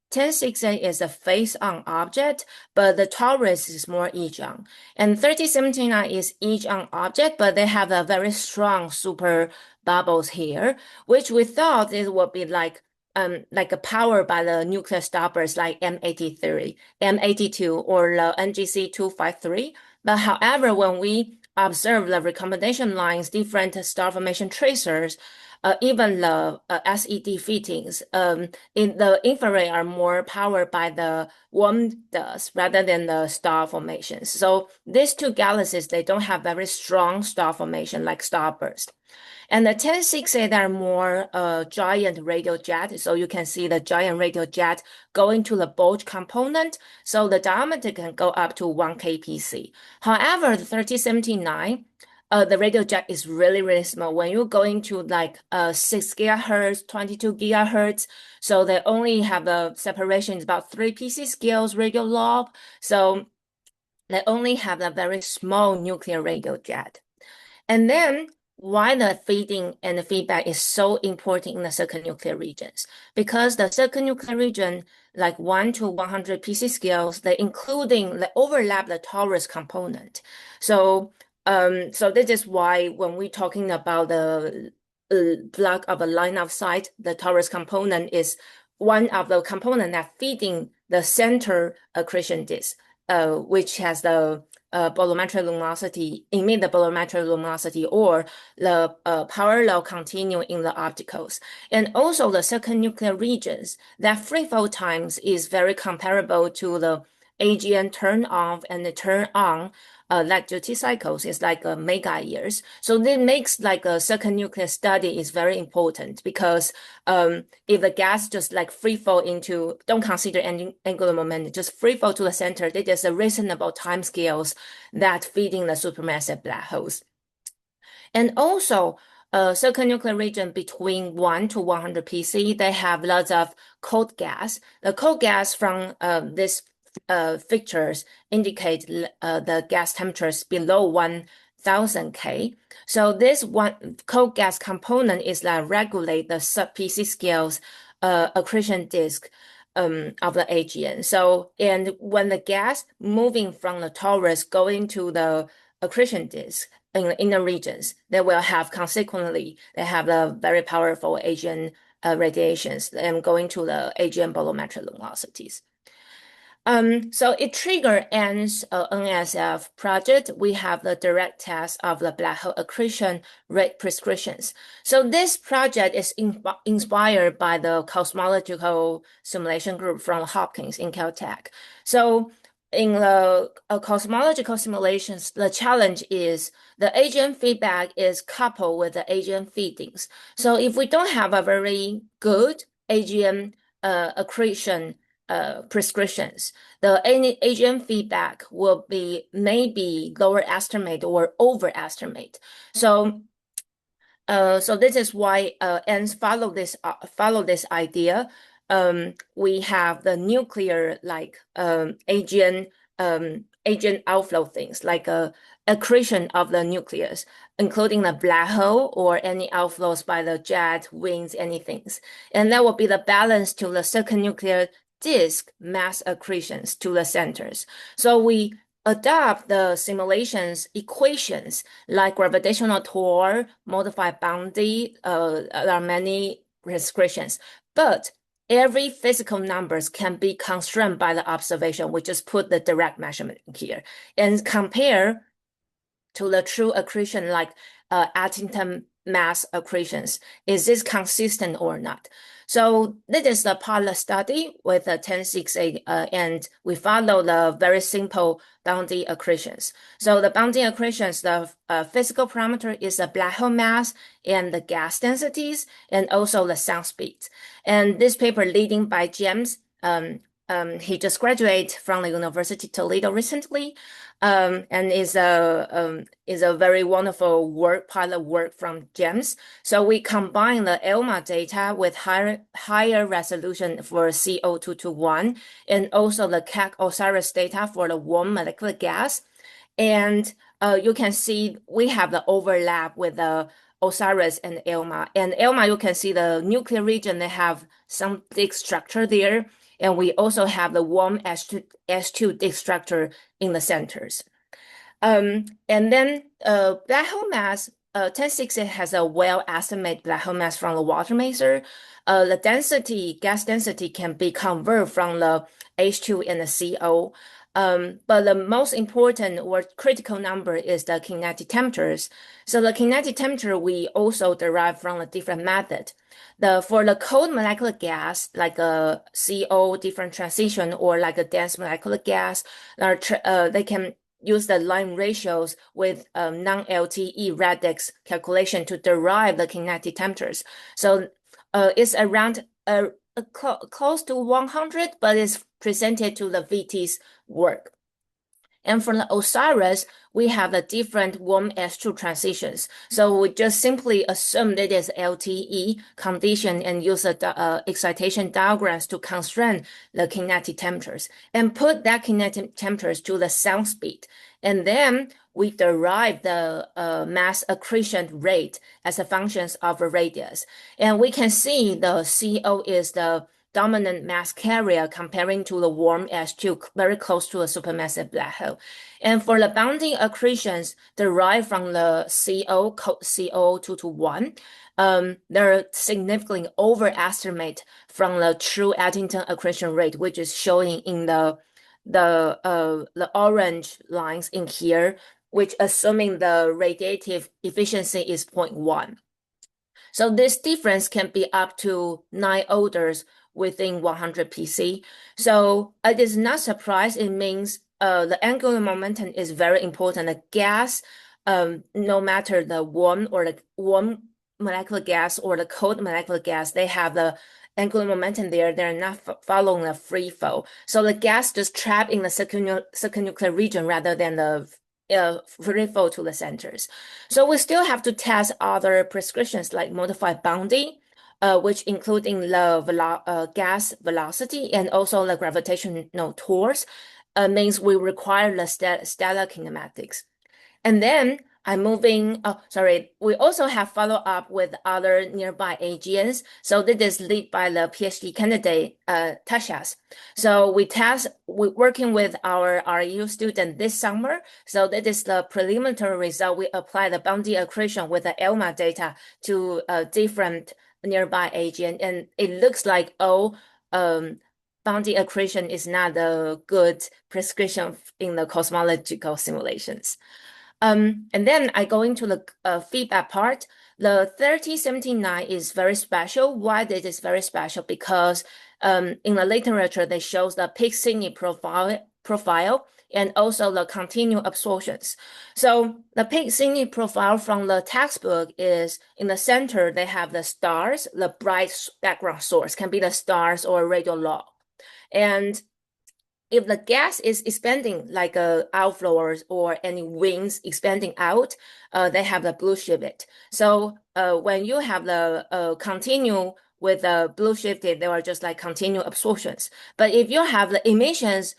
1068 is a face-on object, but the torus is more edge-on. And 3079 is edge-on object, but they have a very strong super bubbles here, which we thought it would be like like powered by the nuclear starburst like M83, M82, or the NGC253. But however, when we observe the recombination lines, different star formation tracers, even the SED fittings, in the infrared are more powered by the warm dust rather than the star formations. So these two galaxies, they don't have very strong star formation like starburst. And the 1068 are more giant radial jet. So you can see the giant radial jet going to the bulge component. So the diameter can go up to 1 kpc. However, the 3079, the radial jet is really, really small. When you're going to like 6 gigahertz, 22 gigahertz, so they only have a separation is about 3 pc scales radial lobe. So they only have a very small nuclear radial jet. And then why the feeding and the feedback is so important in the circumnuclear regions? Because the circumnuclear region, like 1 to 100 pc scales, they overlap the torus component. So this is why when we're talking about the block of a line of sight, the torus component is one of the components that feeding the center accretion disk, which has the bolometric luminosity, emit the bolometric luminosity, or the parallel continuum in the opticals. And also the circumnuclear regions, that free fall times is very comparable to the AGN turn off and the turn on light duty cycles is like mega years. So this makes like a circumnuclear study is very important because if the gas just like free fall into, don't consider any angular momentum, just free fall to the center, it is a reasonable time scales that feeding the supermassive black holes. And also circumnuclear region between 1 to 100 pc, they have lots of cold gas. The cold gas from this fixtures indicate the gas temperatures below 1000 K. So this one cold gas component is like regulate the sub-PC scales accretion disk of the AGN. So, and when the gas moving from the torus going to the accretion disk in the inner regions, they will have consequently, they have a very powerful AGN radiations and going to the AGN bolometric luminosities. So it triggered Ann's NSF project. We have the direct test of the black hole accretion rate prescriptions. So this project is inspired by the cosmological simulation group from Hopkins in Caltech. So in the cosmological simulations, the challenge is the AGN feedback is coupled with the AGN feedings. So if we don't have a very good AGN accretion prescriptions, the AGN feedback will be maybe lower estimate or overestimate. So this is why ANS follow this idea. We have the nuclear like AGN outflow things like accretion of the nucleus, including the black hole or any outflows by the jet, winds, anything. And that will be the balance to the circumnuclear disk mass accretions to the centers. So we adopt the simulations equations like gravitational torque, modified boundary, there are many restrictions, but every physical numbers can be constrained by the observation. We just put the direct measurement here and compare to the true accretion like atom mass accretions. Is this consistent or not? So this is the pilot study with the 1068 and we follow the very simple boundary accretions. So the boundary accretions, the physical parameter is the black hole mass and the gas densities and also the sound speeds. And this paper leading by James, he just graduated from the University of Toledo recently, and is a very wonderful pilot work from James. So we combine the ELMA data with higher resolution for CO221 and also the CAC OSIRIS data for the warm molecular gas. And you can see we have the overlap with the OSIRIS and ELMA. And ELMA, you can see the nuclear region, they have some disk structure there. And we also have the warm S2 disk structure in the centers. And then black hole mass 1060 has a well-estimated black hole mass from the water maser. The density, gas density can be converted from the H2 and the CO. But the most important or critical number is the kinetic temperatures. So the kinetic temperature we also derive from a different method. For the cold molecular gas, like a CO different transition or like a dense molecular gas, they can use the line ratios with non-LTE radix calculation to derive the kinetic temperatures. So it's around close to 100, but it's presented to the VT's work. And for the Osiris, we have the different warm S2 transitions. So we just simply assume that it's LTE condition and use the excitation diagrams to constrain the kinetic temperatures and put that kinetic temperatures to the sound speed. And then we derive the mass accretion rate as a function of a radius. And we can see the CO is the dominant mass carrier comparing to the warm S2, very close to a supermassive black hole. And for the bounding accretions derived from the CO 2 to 1, they're significantly overestimate from the true Eddington accretion rate, which is showing in the orange lines in here, which assuming the radiative efficiency is 0.1. So this difference can be up to 9 orders within 100 PC. So it is not surprise. It means the angular momentum is very important. The gas, no matter the warm molecular gas or the cold molecular gas, they have the angular momentum there. They're not following a free fall. So the gas just trapped in the circumnuclear region rather than the free fall to the centers. So we still have to test other prescriptions like modified bounding, which including the gas velocity and also the gravitational torque, means we require the stellar kinematics. And then we also have follow-up with other nearby AGNs. So this is led by the PhD candidate, Tashas. So we're working with our RU student this summer. So that is the preliminary result. We apply the bounding accretion with the ELMA data to different nearby AGN, and it looks like bounding accretion is not a good prescription in the cosmological simulations. And then I go into the feedback part. The 3079 is very special. Why this is very special? Because in the literature, they shows the peak Sydney profile and also the continued absorptions. So the peak Sydney profile from the textbook is in the center, they have the stars, the bright background source can be the stars or radio log. And if the gas is expanding like outflowers or any winds expanding out, they have the blue shifted. So when you have the continue with the blue shifted, they are just like continued absorptions. But if you have the emissions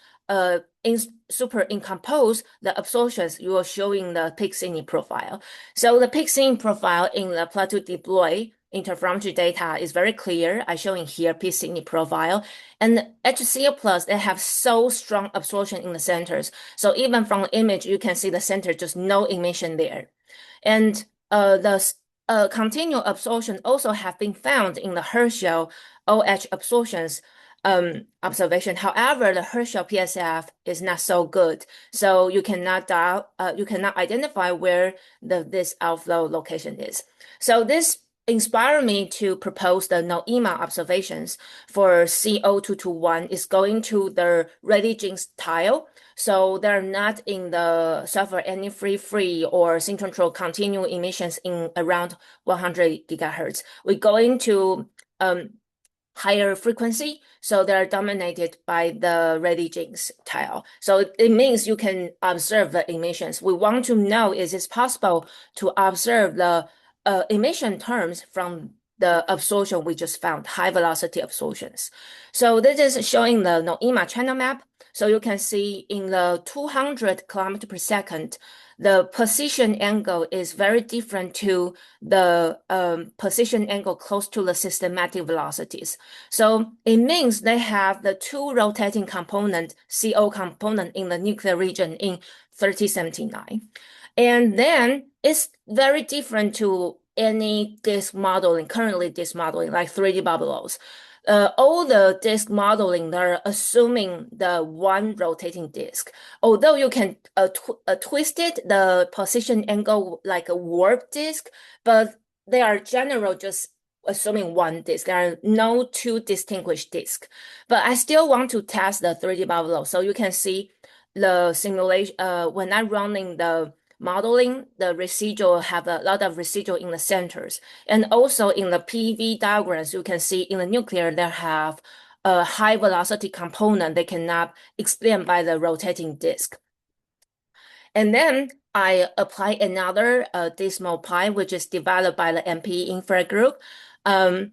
superimpose the absorptions, you are showing the peak Sydney profile. So the peak Sydney profile in the plateau deploy interferometry data is very clear. I showing here peak Sydney profile. And HCl plus, they have so strong absorption in the centers. So even from the image, you can see the center, just no emission there. And the continual absorption also have been found in the Herschel OH absorptions observation. However, the Herschel PSF is not so good, so you cannot identify where this outflow location is. So this inspired me to propose the NOEMA observations for CO221 is going to the radiogenic tile. So they're not in the suffer any free or synchrotron continual emissions in around 100 gigahertz. We go into higher frequency, so they're dominated by the radiogenic tile. So it means you can observe the emissions. We want to know, is it possible to observe the emission terms from the absorption we just found, high velocity absorptions. So this is showing the NOEMA channel map. So you can see in the 200 kilometers per second, the position angle is very different to the position angle close to the systematic velocities. So it means they have the two rotating component, CO component in the nuclear region in 3079. And then it's very different to any disk modeling, currently disk modeling, like 3D bubbles. All the disk modeling, they're assuming the one rotating disk. Although you can twist it, the position angle like a warp disk, but they are general just assuming one disk. There are no two distinguished disks. But I still want to test the 3D bubble. So you can see the simulation, when I'm running the modeling, the residual have a lot of residual in the centers. And also in the PV diagrams, you can see in the nuclear, they have a high velocity component they cannot explain by the rotating disk. And then I apply another Dismal Pi, which is developed by the MP Infra group. And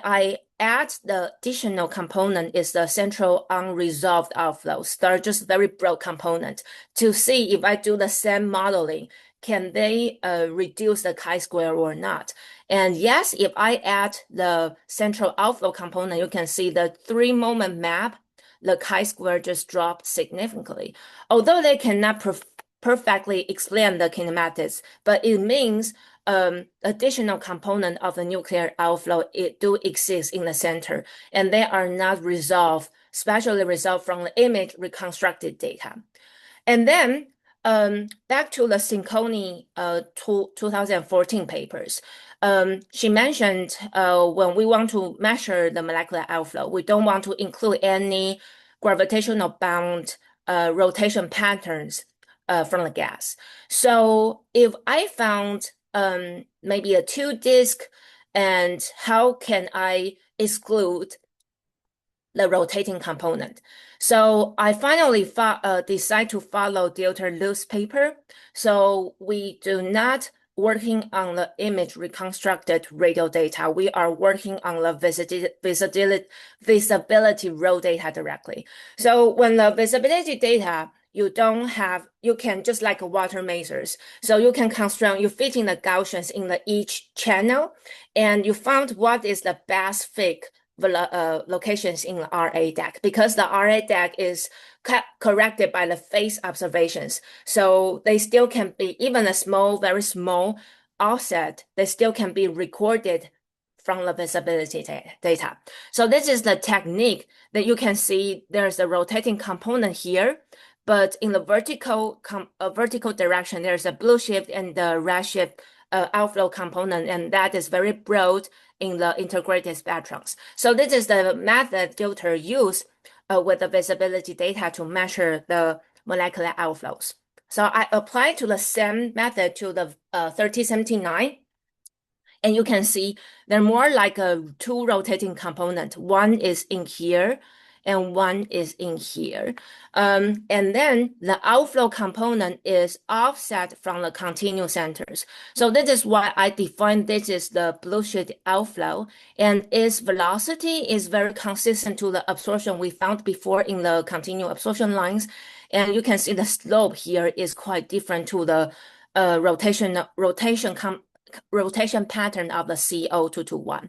I add the additional component is the central unresolved outflows. They're just very broad component to see if I do the same modeling, can they reduce the chi-square or not? And yes, if I add the central outflow component, you can see the 3-moment map, the chi-square just dropped significantly. Although they cannot perfectly explain the kinematics, but it means additional component of the nuclear outflow, it do exist in the center, and they are not resolved, spatially resolved from the image reconstructed data. And then back to the Ciccone 2014 papers. She mentioned when we want to measure the molecular outflow, we don't want to include any gravitational bound rotation patterns from the gas. So if I found maybe a 2-disk, and how can I exclude the rotating component? So I finally decide to follow Dieter-Lu's paper. So we do not working on the image reconstructed radio data. We are working on the visibility raw data directly. So when the visibility data, you can just like water masers. So you can construct, you fit in the Gaussians in each channel, and you found what is the best fit locations in the RA deck, because the RA deck is corrected by the phase observations. So they still can be, even a small, very small offset, they still can be recorded from the visibility data. So this is the technique that you can see there's a rotating component here, but in the vertical direction, there's a blue shift and the red shift outflow component, and that is very broad in the integrated spectrums. So this is the method Dieter used with the visibility data to measure the molecular outflows. So I applied to the same method to the 3079. And you can see they're more like a 2 rotating component. One is in here and one is in here. And then the outflow component is offset from the continuous centers. So this is why I define this is the blue sheet outflow, and its velocity is very consistent to the absorption we found before in the continuous absorption lines. And you can see the slope here is quite different to the rotation pattern of the CO221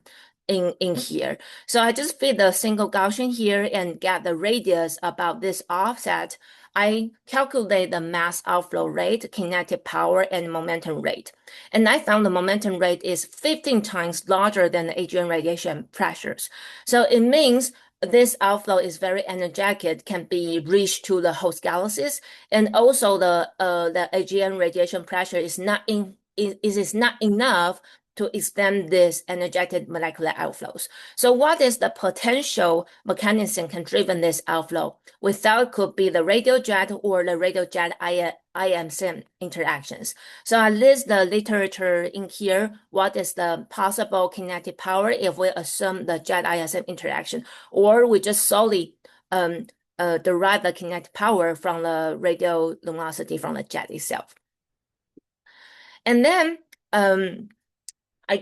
in here. So I just fit the single Gaussian here and get the radius about this offset. I calculate the mass outflow rate, kinetic power, and momentum rate. And I found the momentum rate is 15 times larger than the AGN radiation pressures. So it means this outflow is very energetic, can be reached to the host galaxies, and also the AGN radiation pressure is not enough to extend this energetic molecular outflows. So what is the potential mechanism can driven this outflow? Without could be the radial jet or the radial jet IM-SIM interactions. So I list the literature in here. What is the possible kinetic power if we assume the jet IM-SIM interaction, or we just solely derive the kinetic power from the radial luminosity from the jet itself. And then I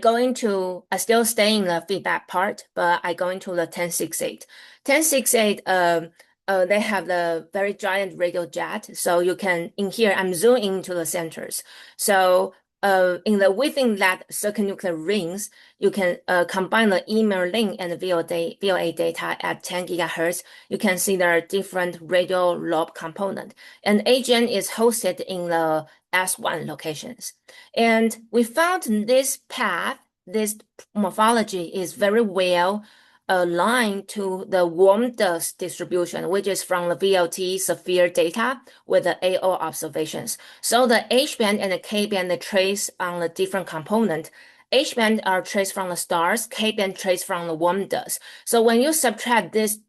still stay in the feedback part, but I go into the 1068. 1068, they have the very giant radial jet. So you can, in here, I'm zooming into the centers. So within that circumnuclear rings, you can combine the Lin and VOA data at 10 gigahertz. You can see there are different radial lobe component, and AGN is hosted in the S1 locations. And we found this path, this morphology is very well aligned to the warm dust distribution, which is from the VLT Seyfert data with the AO observations. So the H band and the K band, they trace on the different component. H band are traced from the stars, K band traced from the warm dust. So when you subtract these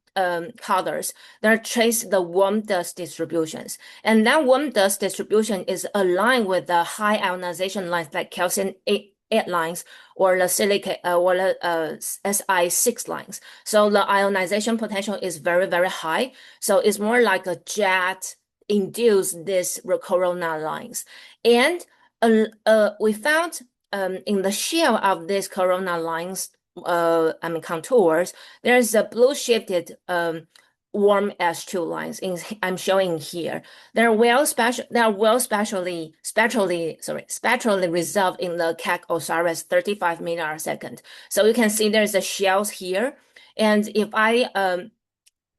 colors, they're traced the warm dust distributions. And that warm dust distribution is aligned with the high ionization lines like calcium 8 lines or the silicate or the Si6 lines. So the ionization potential is very, very high. So it's more like a jet induced these corona lines. And we found in the shell of these corona lines, contours, there's a blue shifted warm S2 lines I'm showing here. They're spatially resolved in the CAC Osiris 35 milliardsecond. So you can see there's a shells here. And if I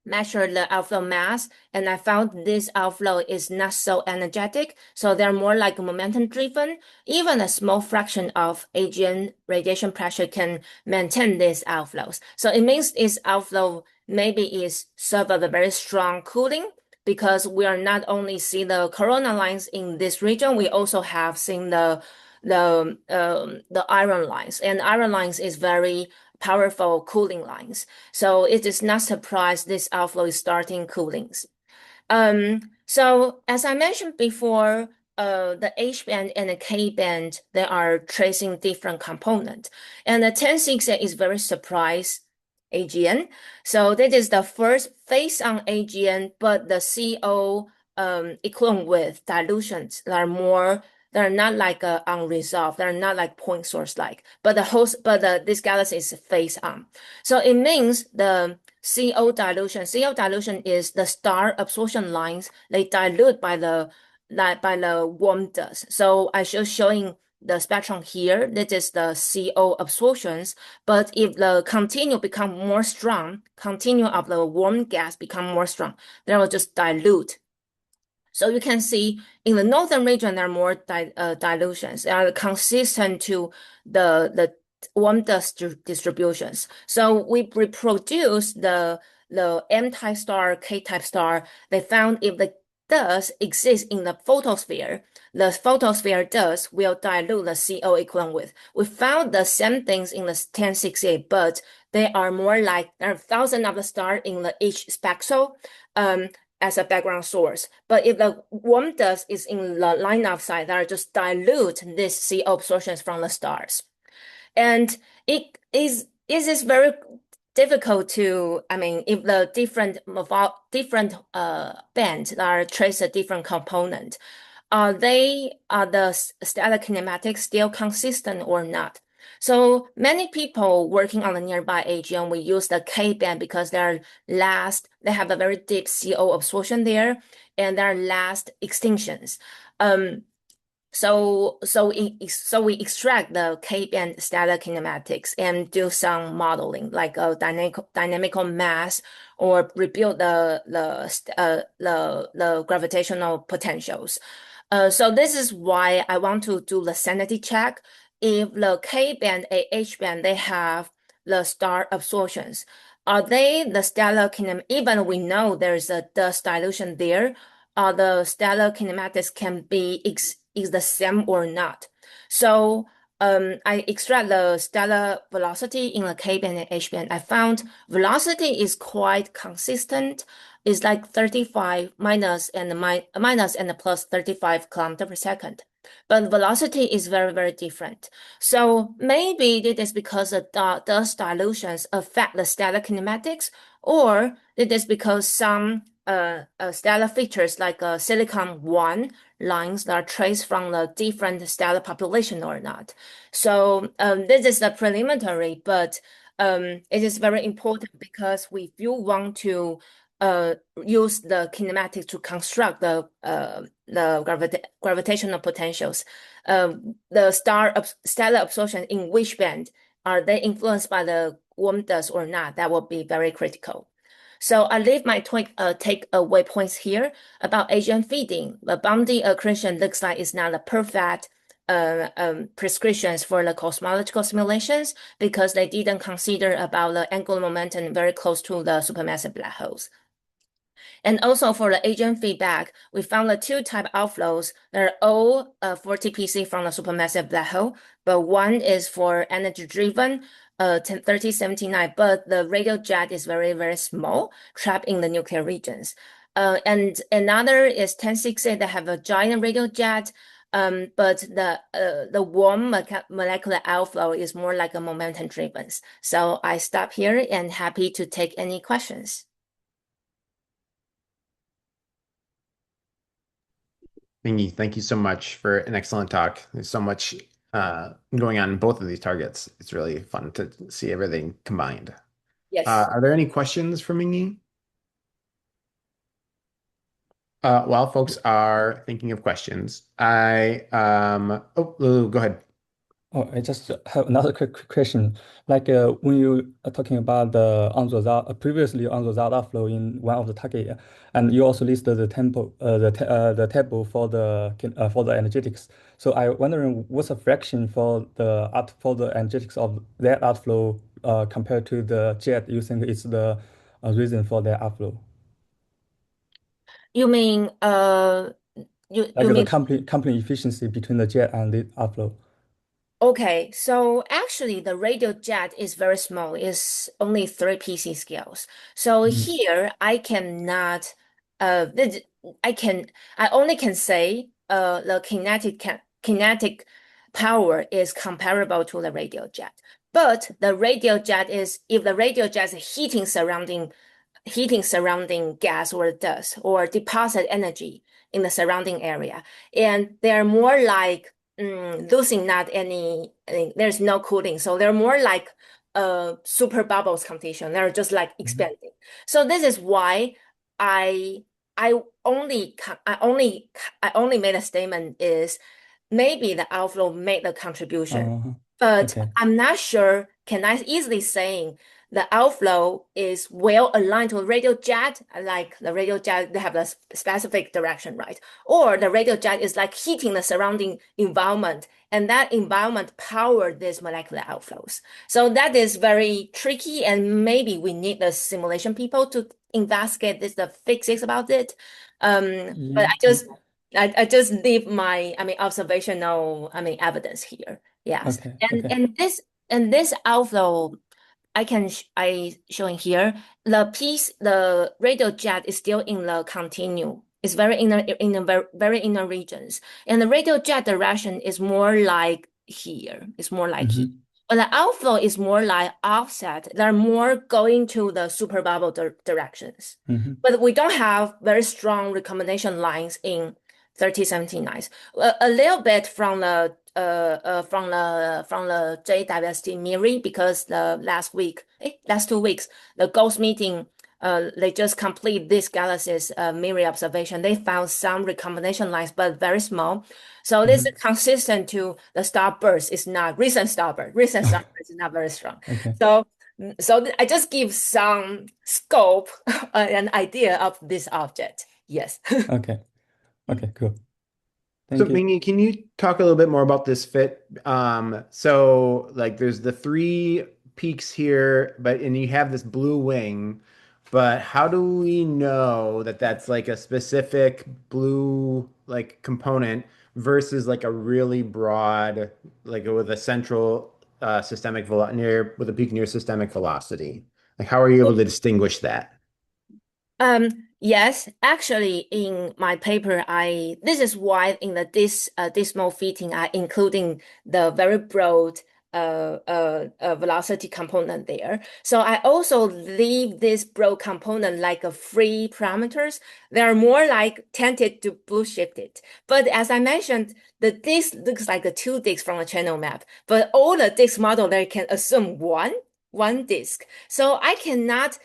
measure the outflow mass, and I found this outflow is not so energetic, so they're more like momentum driven. Even a small fraction of AGN radiation pressure can maintain these outflows. So it means this outflow maybe is serve as a very strong cooling, because we are not only see the corona lines in this region, we also have seen the iron lines, and iron lines is very powerful cooling lines. So it is not surprised this outflow is starting coolings. So as I mentioned before, the H band and the K band, they are tracing different components. And the 1068 is very surprised AGN. So this is the first face-on AGN, but the CO equivalent with dilutions that are more, they're not like unresolved. They're not like point source like, but this galaxy is face on. So it means the CO dilution is the star absorption lines. They dilute by the warm dust. So I just showing the spectrum here. That is the CO absorptions. But if the continue become more strong, continue of the warm gas become more strong, they will just dilute. So you can see in the northern region, there are more dilutions. They are consistent to the warm dust distributions. So we reproduce the M-type star, K-type star. They found if the dust exists in the photosphere dust will dilute the CO equivalent with. We found the same things in the 1068, but they are more like there are thousands of the stars in each spaxel. As a background source. But if the warm dust is in the line of sight, that just dilute this CO absorptions from the stars. And it is very difficult to, if the different bands are trace a different component, are the stellar kinematics still consistent or not? So many people working on the nearby AGN, we use the K band because they have a very deep CO absorption there, and they're last extinctions. So we extract the K band stellar kinematics and do some modeling, like a dynamical mass, or rebuild the gravitational potentials. So this is why I want to do the sanity check. If the K band and H band, they have the star absorptions, are they the stellar kinematics? Even we know there's a dust dilution there, the stellar kinematics can be is the same or not. So I extract the stellar velocity in the K band and H band. I found velocity is quite consistent. It's like 35 minus and plus 35 kilometers per second. But velocity is very, very different. So maybe it is because the dust dilutions affect the stellar kinematics, or it is because some stellar features like silicon 1 lines that are traced from the different stellar population or not. So this is the preliminary, but it is very important because if you want to use the kinematics to construct the gravitational potentials. The stellar absorption in which band are they influenced by the warm dust or not? That will be very critical. So I leave my takeaway points here about AGN feeding. The bounding accretion looks like it's not a perfect prescriptions for the cosmological simulations because they didn't consider about the angular momentum very close to the supermassive black holes. And also for the AGN feedback, we found the two type outflows. They're all 40 PC from the supermassive black hole, but one is for energy-driven, 3079, but the radial jet is very, very small, trapped in the nuclear regions. And another is 1068 that have a giant radial jet, but the warm molecular outflow is more like a momentum driven. So I stop here and happy to take any questions. Ming-Yi, thank you so much for an excellent talk. There's so much going on in both of these targets. It's really fun to see everything combined. Yes. Are there any questions for Ming-Yi? While folks are thinking of questions, oh, Lulu, go ahead. Oh, I just have another quick question. Like when you are talking about the unresolved, previously unresolved outflow in one of the target, and you also listed the table, the table for the energetics. So I wondering what's the fraction for the energetics of that outflow compared to the jet you think is the reason for their outflow? You mean you Like mean the company efficiency between the jet and the outflow. okay, so actually the radial jet is very small, it's only 3 PC scales. So here I cannot I only can say the kinetic power is comparable to the radial jet. But the radial jet is if the radial jet is heating surrounding gas or dust or deposit energy in the surrounding area, and they're more like losing not any, there's no cooling. So they're more like super bubbles condition. They're just like expanding. So this is why I only made a statement is maybe the outflow made the contribution, but Okay. I'm not sure. Can I easily saying the outflow is well aligned to the radial jet, like the radial jet, they have a specific direction, right? Or the radial jet is like heating the surrounding environment, and that environment powered these molecular outflows. So that is very tricky, and maybe we need the simulation people to investigate the physics about it. But I just leave my, observational, evidence here. Yes. Okay. And this outflow, I showing here, the radial jet is still in the continuum. It's very very inner regions. And the radial jet direction is more like here. It's more like here. But the outflow is more like offset. They're more going to the super bubble directions. But we don't have very strong recommendation lines in 3079. A little bit from the J diversity Miri, because the last 2 weeks, the GOES meeting, they just complete this galaxies Miri observation. They found some recombination lines, but very small. So this is consistent to the starburst. It's not recent starburst. Recent starburst is not very strong. Okay. So I just give some scope, an idea of this object. Yes. Okay. Okay, cool. So Thank you. Ming-Yi, can you talk a little bit more about this fit? So like there's the 3 peaks here, and you have this blue wing, but how do we know that that's like a specific blue like component versus like a really broad, like with a central systemic velocity with a peak near systemic velocity? Like how are you able to distinguish that? Yes, actually, in my paper, this is why in the dismal fitting, I including the very broad velocity component there. So I also leave this broad component like a free parameters. They are more like tended to blue shifted. But as I mentioned, the disk looks like a 2 disks from a channel map. But all the disk model there can assume one disk. So I cannot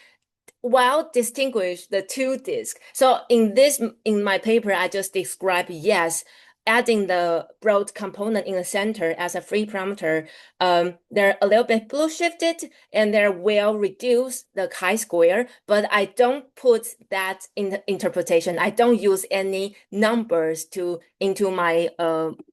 well distinguish the two disks. So in my paper, I just describe, yes, adding the broad component in the center as a free parameter, they're a little bit blue shifted and they're well reduced, the chi-square, but I don't put that in the interpretation. I don't use any numbers into my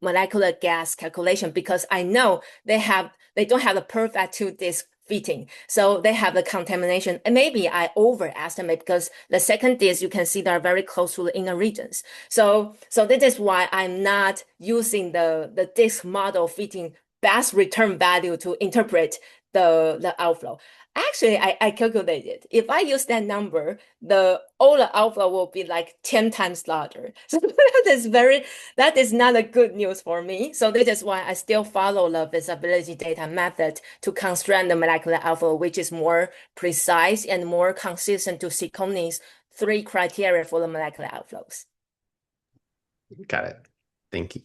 molecular gas calculation because I know they don't have the perfect two disk fitting. So they have the contamination. And maybe I overestimate because the second disk, you can see they're very close to the inner regions. So this is why I'm not using the disk model fitting best return value to interpret the outflow. Actually, I calculated. If I use that number, all the outflow will be like 10 times larger. So that is not a good news for me. So this is why I still follow the visibility data method to constrain the molecular outflow, which is more precise and more consistent to Cicconi's 3 criteria for the molecular outflows. Got it. Thank you.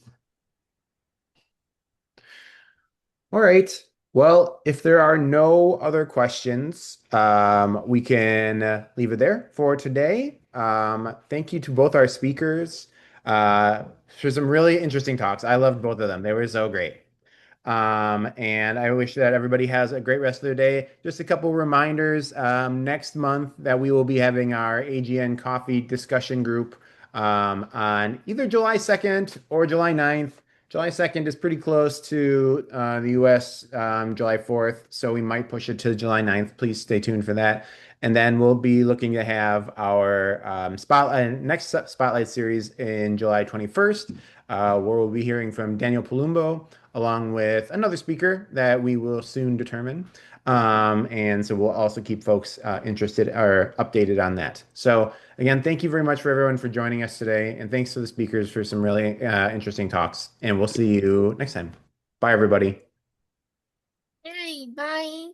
All right. Well, if there are no other questions, we can leave it there for today. Thank you to both our speakers for some really interesting talks. I loved both of them. They were so great. And I wish that everybody has a great rest of their day. Just a couple reminders, next month that we will be having our AGN coffee discussion group on either July 2nd or July 9th. July 2nd is pretty close to the US, July 4th, so we might push it to July 9th. Please stay tuned for that. And then we'll be looking to have our next Spotlight series in July 21st, where we'll be hearing from Daniel Palumbo, along with another speaker that we will soon determine. And so we'll also keep folks interested or updated on that. So again, thank you very much for everyone for joining us today. And thanks to the speakers for some really interesting talks. And we'll see you next time. Bye, everybody. Yay, bye.